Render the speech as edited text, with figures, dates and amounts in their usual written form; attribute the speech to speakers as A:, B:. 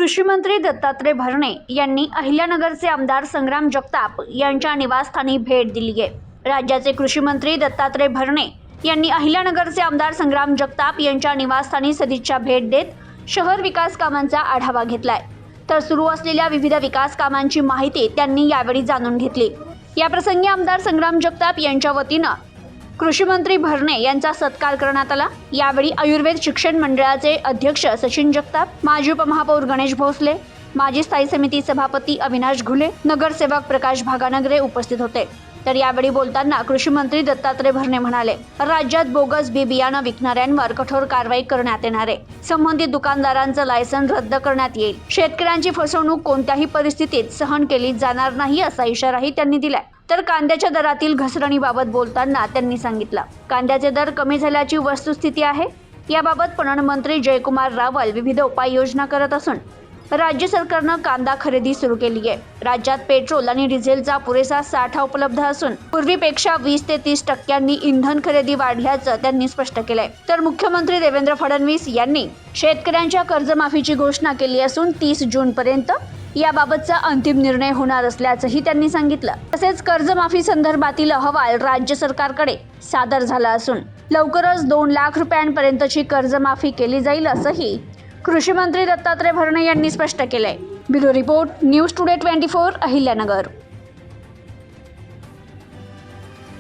A: कृषी मंत्री दत्तात्रय भरणे यांनी अहिल्यानगरचे आमदार संग्राम जगताप यांच्या निवासस्थानी भेट दिली आहे। राज्याचे कृषी मंत्री दत्तात्रय भरणे यांनी अहिल्यानगरचे आमदार संग्राम जगताप यांच्या निवासस्थानी सदिच्छा भेट देत शहर विकास कामांचा आढावा घेतलाय। तर सुरू असलेल्या विविध विकास कामांची माहिती त्यांनी यावेळी जाणून घेतली। या प्रसंगी आमदार संग्राम जगताप यांच्या वतीनं कृषी मंत्री भरणे यांचा सत्कार करण्यात आला। यावेळी आयुर्वेद शिक्षण मंडळाचे अध्यक्ष सचिन जगताप, माजी उपमहापौर गणेश भोसले, माजी स्थायी समिती सभापती अविनाश घुले, नगरसेवक प्रकाश भागानगरे उपस्थित होते। तर यावेळी बोलताना कृषी मंत्री दत्तात्रय भरणे म्हणाले, राज्यात बोगस बी बियाणं विकणाऱ्यांवर कठोर कारवाई करण्यात येणार आहे। संबंधित दुकानदारांचं लायसन रद्द करण्यात येईल। शेतकऱ्यांची फसवणूक कोणत्याही परिस्थितीत सहन केली जाणार नाही असा इशाराही त्यांनी दिलाय। तर कांद्याच्या दरातील घसरणीबाबत बोलताना त्यांनी सांगितलं, कांद्याचे दर कमी झाल्याची वस्तुस्थिती आहे। याबाबत पणन मंत्री जयकुमार रावल विविध उपाययोजना करत असून राज्य सरकारनं कांदा खरेदी सुरू केली आहे। राज्यात पेट्रोल आणि डिझेलचा पुरेसा साठा उपलब्ध असून पूर्वीपेक्षा 20 ते 30% इंधन खरेदी वाढल्याचं त्यांनी स्पष्ट केलंय। तर मुख्यमंत्री देवेंद्र फडणवीस यांनी शेतकऱ्यांच्या कर्जमाफीची घोषणा केली असून 30 जूनपर्यंत याबाबतचा अंतिम निर्णय होणार असल्याचंही त्यांनी सांगितलं। तसेच कर्जमाफी संदर्भातील अहवाल राज्य सरकारकडे सादर झाला असून लवकरच 2 लाख रुपयांपर्यंतची कर्जमाफी केली जाईल असंही कृषी मंत्री दत्तात्रय भरणे यांनी स्पष्ट केलंय। Bureau report, news today 24, Ahilyanagar.